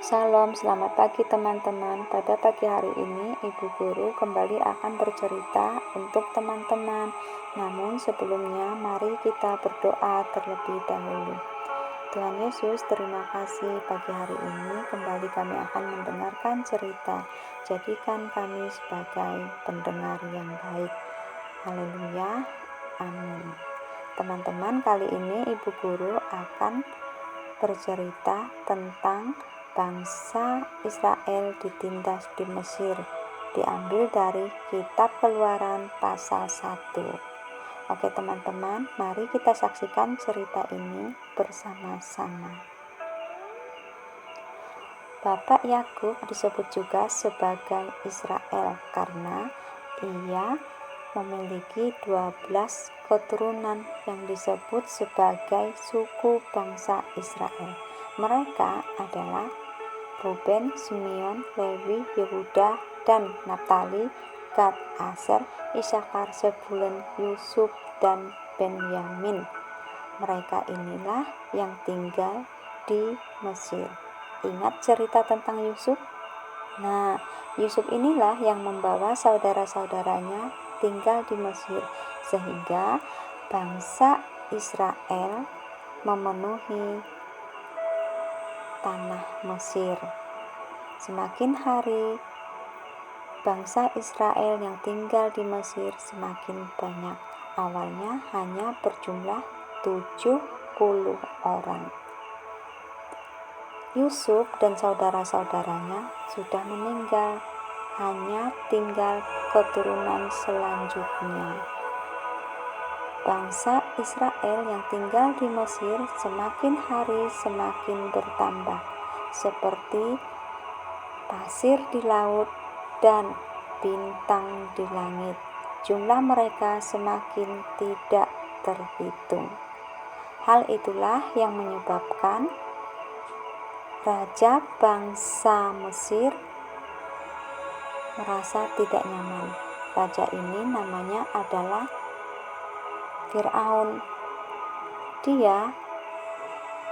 Salam, selamat pagi teman-teman. Pada pagi hari ini, Ibu Guru kembali akan bercerita untuk teman-teman. Namun sebelumnya, mari kita berdoa terlebih dahulu. Tuhan Yesus, terima kasih pagi hari ini kembali kami akan mendengarkan cerita. Jadikan kami sebagai pendengar yang baik. Haleluya, amin. Teman-teman, kali ini Ibu Guru akan bercerita tentang bangsa Israel ditindas di Mesir, diambil dari kitab Keluaran pasal 1. Oke teman-teman, mari kita saksikan cerita ini bersama-sama. Bapak Yakub disebut juga sebagai Israel karena ia memiliki 12 keturunan yang disebut sebagai suku bangsa Israel. Mereka adalah Ruben, Simeon, Lewi, Yehuda, dan Naftali, Gad, Aser, Isakar, Zebulun, Yusuf, dan Benyamin. Mereka inilah yang tinggal di Mesir. Ingat cerita tentang Yusuf? Nah, Yusuf inilah yang membawa saudara-saudaranya tinggal di Mesir, sehingga bangsa Israel memenuhi tanah Mesir. Semakin hari, bangsa Israel yang tinggal di Mesir semakin banyak. Awalnya hanya berjumlah 70 orang. Yusuf dan saudara-saudaranya sudah meninggal, hanya tinggal keturunan selanjutnya. Bangsa Israel yang tinggal di Mesir semakin hari semakin bertambah, seperti pasir di laut dan bintang di langit. Jumlah mereka semakin tidak terhitung. Hal itulah yang menyebabkan raja bangsa Mesir merasa tidak nyaman. Raja ini namanya adalah Firaun. Dia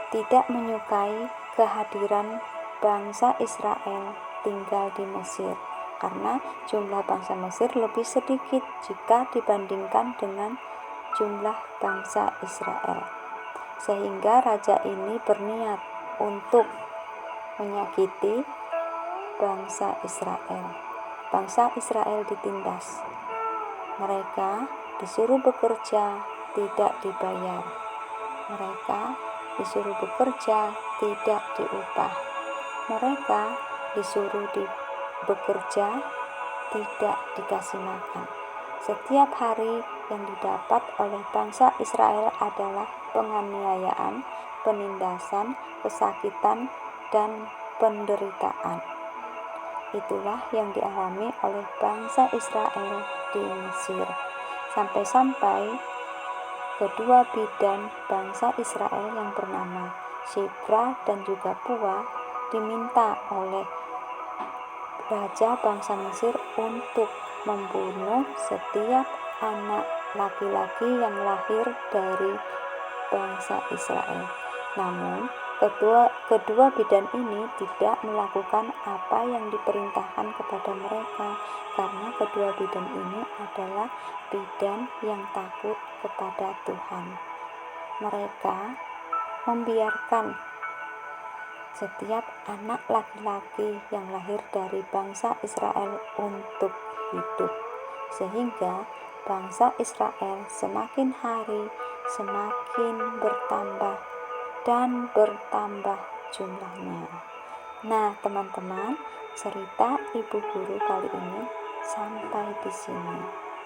tidak menyukai kehadiran bangsa Israel tinggal di Mesir karena jumlah bangsa Mesir lebih sedikit jika dibandingkan dengan jumlah bangsa Israel. Sehingga raja ini berniat untuk menyakiti bangsa Israel. Bangsa Israel ditindas. Mereka disuruh bekerja, tidak dibayar. Mereka disuruh bekerja, tidak diupah. Mereka disuruh bekerja, tidak dikasih makan. Setiap hari yang didapat oleh bangsa Israel adalah penganiayaan, penindasan, kesakitan, dan penderitaan. Itulah yang dialami oleh bangsa Israel di Mesir. Sampai-sampai kedua bidan bangsa Israel yang bernama Shipra dan juga Pua diminta oleh raja bangsa Mesir untuk membunuh setiap anak laki-laki yang lahir dari bangsa Israel. Namun kedua bidan ini tidak melakukan apa yang diperintahkan kepada mereka, karena kedua bidan ini adalah bidan yang takut kepada Tuhan. Mereka membiarkan setiap anak laki-laki yang lahir dari bangsa Israel untuk hidup, sehingga bangsa Israel semakin hari semakin bertambah dan bertambah jumlahnya. Nah, teman-teman, cerita Ibu Guru kali ini sampai di sini.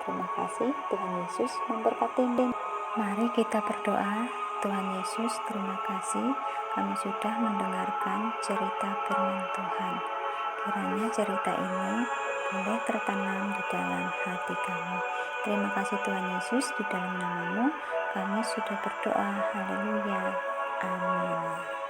Terima kasih, Tuhan Yesus memberkati. Mari kita berdoa. Tuhan Yesus, terima kasih kami sudah mendengarkan cerita firman Tuhan. Kiranya cerita ini boleh tertanam di dalam hati kami. Terima kasih Tuhan Yesus, di dalam nama-Mu kami sudah berdoa. Haleluya. Amin.